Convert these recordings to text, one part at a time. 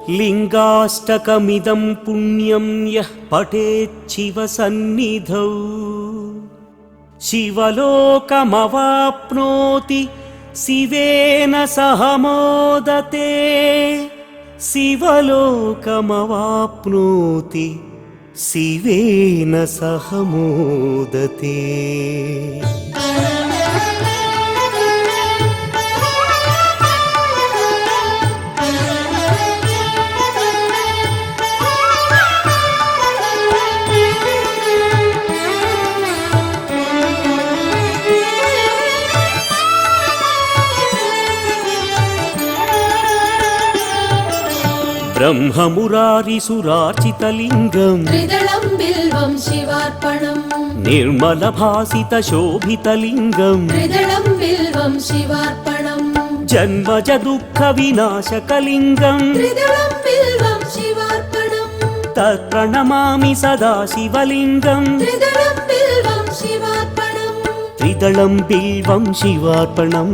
लिङ्गाष्टकमिदं पुण्यं यः पठेच्छिवसन्निधौ शिवलोकमवाप्नोति शिवेन सह मोदते। शिवलोकमवाप्नोति शिवेन सह मोदते। ब्रह्ममुरारिसुरार्चितलिङ्गं त्रिदलं बिल्वं शिवार्पणम् निर्मलभासितशोभितलिङ्गं त्रिदलं बिल्वं शिवार्पणम् जन्मज दुःखविनाशकलिङ्गं त्रिदलं बिल्वं शिवार्पणम् तत्प्रणमामि सदा शिवलिङ्गं त्रिदलं बिल्वं शिवार्पणम् त्रिदलं बिल्वं शिवार्पणं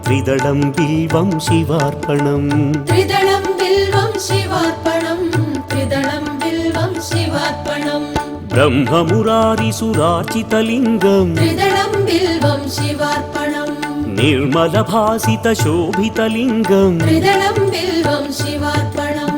त्रिदलं बिल्वं शिवार्पणम् त्रिदलं बिल्वं शिवार्पणम् त्रिदलं बिल्वं शिवार्पणम् ब्रह्ममुरारिसुरार्चितलिङ्गं त्रिदलं बिल्वं शिवार्पणम् निर्मलभासितशोभितलिङ्गं त्रिदलं बिल्वं शिवार्पणम्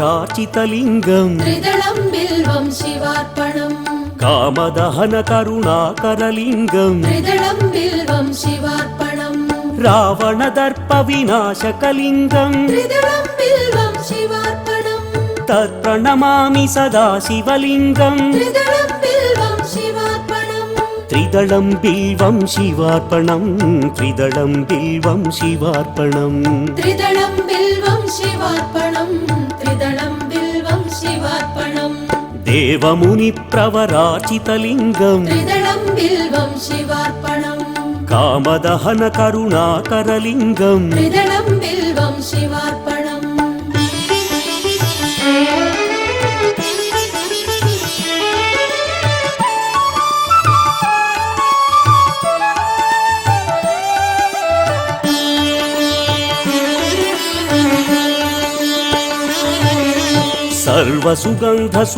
देवमुनिप्रवरार्चितलिङ्गं त्रिदलं बिल्वं शिवार्पणम् कामदहनकरुणाकरलिङ्गं त्रिदलं बिल्वं शिवार्पणम् रावणदर्पविनाशकलिङ्गं त्रिदलं बिल्वं शिवार्पणम् तत्प्रणमामि सदा शिवलिङ्गं त्रिदलं बिल्वं शिवार्पणम् त्रिदलं बिल्वं शिवार्पणं त्रिदलं बिल्वं शिवार्पणम् त्रिदलं बिल्वं शिवार्पणम् त्रिदलं बिल्वं शिवार्पणम् देवमुनिप्रवरार्चितलिङ्गं त्रिदलं बिल्वं शिवार्पणम् कामदहनकरुणाकरलिङ्गं त्रिदलं बिल्वं शिवार्पणम्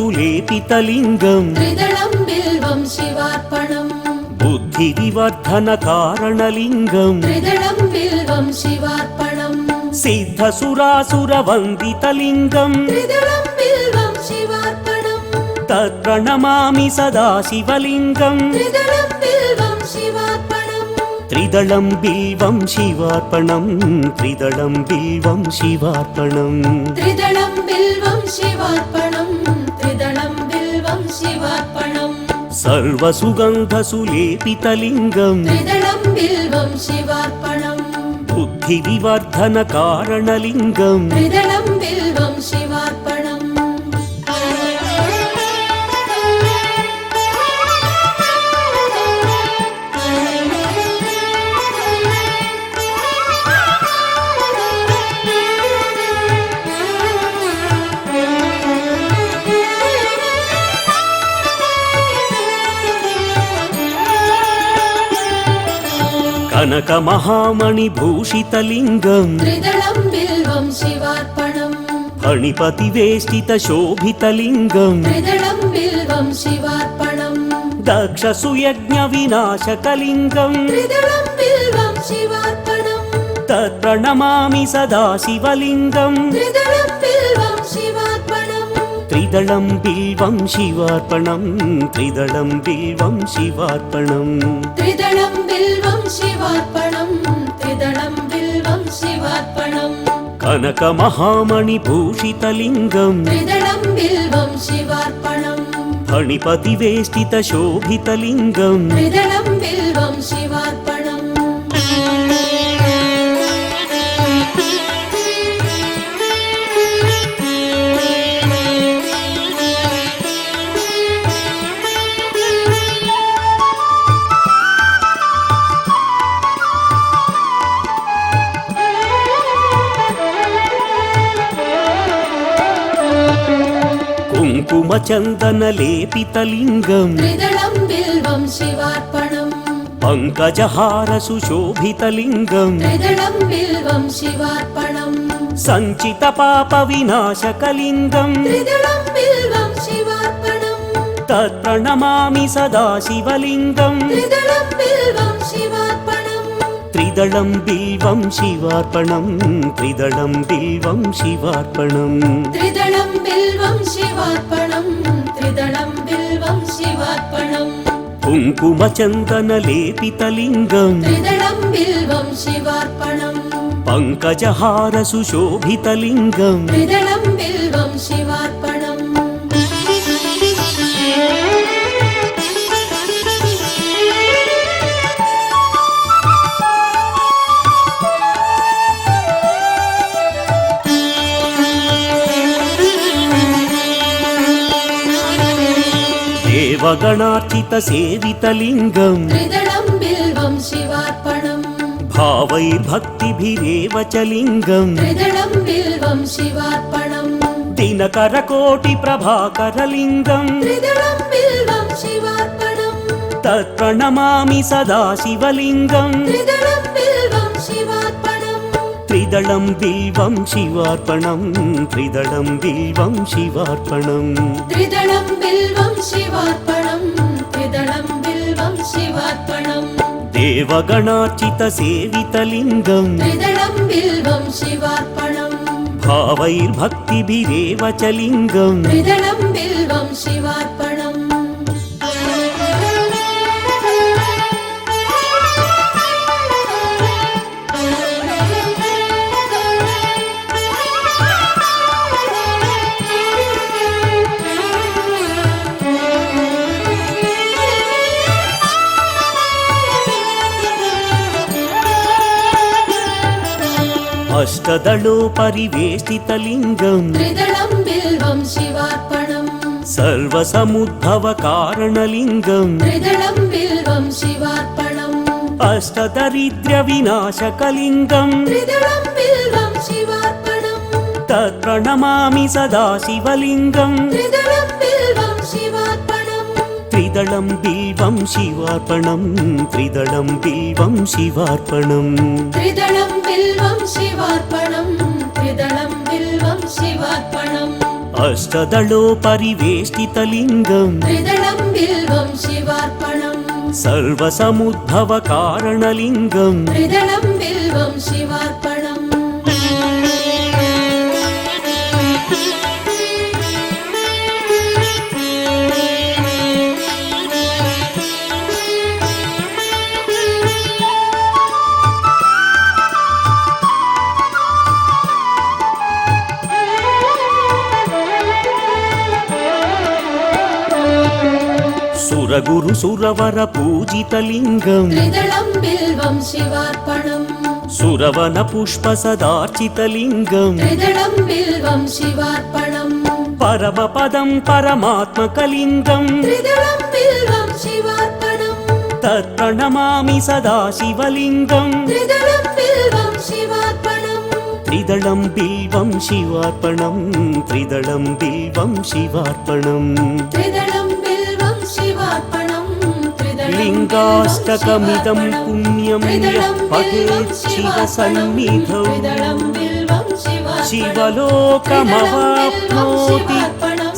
सर्वसुगन्धसुलेपितलिङ्गं त्रिदलं बिल्वं शिवार्पणम् बुद्धिविवर्धनकारणलिङ्गं त्रिदलं बिल्वं शिवार्पणम् सिद्धसुरासुरवन्दितलिङ्गं त्रिदलं बिल्वं शिवार्पणम् तत्प्रणमामि सदा शिवलिङ्गं त्रिदलं बिल्वं शिवार्पणम् त्रिदलं बिल्वं शिवार्पणं त्रिदलं बिल्वं शिवार्पणम् त्रिदलं बिल्वं शिवार्पणम् त्रिदलं बिल्वं शिवार्पणम् सर्वसुगन्धसुलेपितलिङ्गं त्रिदलं बिल्वं शिवार्पणम् बुद्धिविवर्धनकारणलिङ्गं त्रिदलं बिल्वं शिवार्पणम् कनकमहामणिभूषितलिङ्गं त्रिदलं बिल्वं शिवार्पणम् फणिपतिवेष्टितशोभितलिङ्गं त्रिदलं बिल्वं शिवार्पणम् दक्षसुयज्ञविनाशकलिङ्गं त्रिदलं बिल्वं शिवार्पणम् तत्प्रणमामि सदा शिवलिङ्गं त्रिदलं बिल्वं शिवार्पणम् त्रिदलं बिल्वं शिवार्पणं त्रिदलं बिल्वं शिवार्पणम् त्रिदलं बिल्वं शिवार्पणम् त्रिदलं बिल्वं शिवार्पणम् कनकमहामणिभूषितलिङ्गं त्रिदलं बिल्वं शिवार्पणम् फणिपतिवेष्टितशोभितलिङ्गं त्रिदलं बिल्वं शिवार्पणम् कुङ्कुमचन्दनलेपितलिङ्गम् त्रिदलं बिल्वं शिवार्पणम् पङ्कजहारसुशोभितलिङ्गम् त्रिदलं बिल्वं शिवार्पणम् सञ्चितपापविनाशकलिङ्गम् त्रिदलं बिल्वं शिवार्पणम् तत्प्रणमामि सदा शिवलिङ्गम् त्रिदलं बिल्वं शिवार्पणम् त्रिदलं बिल्वं शिवार्पणम् त्रिदलं बिल्वं शिवार्पणम् त्रिदलं बिल्वं शिवार्पणम् त्रिदलं बिल्वं शिवार्पणम् कुङ्कुमचन्दनलेपितलिङ्गम् त्रिदलं बिल्वं शिवार्पणम् पङ्कजहारसुशोभितलिङ्गम् त्रिदलं बिल्वं शिवार्पणम् देवगणार्चितसेवितलिङ्गम् त्रिदलं बिल्वं शिवार्पणम् भावैर्भक्तिभिरेव च लिङ्गम् त्रिदलं बिल्वं शिवार्पणम् दिनकरकोटिप्रभाकरलिङ्गम् त्रिदलं बिल्वं शिवार्पणम् तत्प्रणमामि सदा शिवलिङ्गम् त्रिदलं बिल्वं शिवार्पणम् त्रिदलं बिल्वं शिवार्पणम् त्रिदलं बिल्वं शिवार्पणम् त्रिदलं बिल्वं शिवार्पणम् त्रिदलं बिल्वं शिवार्पणम् देवगणार्चितसेवितलिङ्गम् त्रिदलं बिल्वं शिवार्पणम् भावैर्भक्तिभिरेव च लिङ्गम् त्रिदलं बिल्वं शिवार्पणम् अष्टदलोपरिवेष्टितलिङ्गम् त्रिदलं बिल्वं शिवार्पणम् सर्वसमुद्भवकारणलिङ्गम् त्रिदलं बिल्वं शिवार्पणम् अष्टदरिद्र्यविनाशकलिङ्गम् त्रिदलं बिल्वं शिवार्पणम् तत्प्रणमामि सदा शिवलिङ्गम् त्रिदलं बिल्वं शिवार्पणम् त्रिदलं बिल्वं शिवार्पणम् त्रिदलं बिल्वं शिवार्पणम् त्रिदलं बिल्वं शिवार्पणम् त्रिदलं बिल्वं शिवार्पणम् अष्टदलोपरिवेष्टितलिङ्गम् त्रिदलं बिल्वं शिवार्पणम् सर्वसमुद्भवकारणलिङ्गम् त्रिदलं बिल्वं शिवार्पणम् सुरगुरुसुरवरपूजितलिङ्गम् त्रिदलं बिल्वं शिवार्पणम् सुरवनपुष्पसदार्चितलिङ्गम् त्रिदलं बिल्वं शिवार्पणम् परमपदं परमात्मकलिङ्गम् त्रिदलं बिल्वं शिवार्पणम् तत्प्रणमामि सदा शिवलिङ्गम् त्रिदलं बिल्वं शिवार्पणम् त्रिदलं बिल्वं शिवार्पणम् त्रिदलं बिल्वं शिवार्पणम् त्रिदलं बिल्वं शिवार्पणम् लिङ्गाष्टकमिदं पुण्यं यः पठेत् शिवसन्निधौ शिवलोकमवाप्नोति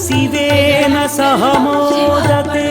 शिवेन सह मोदते।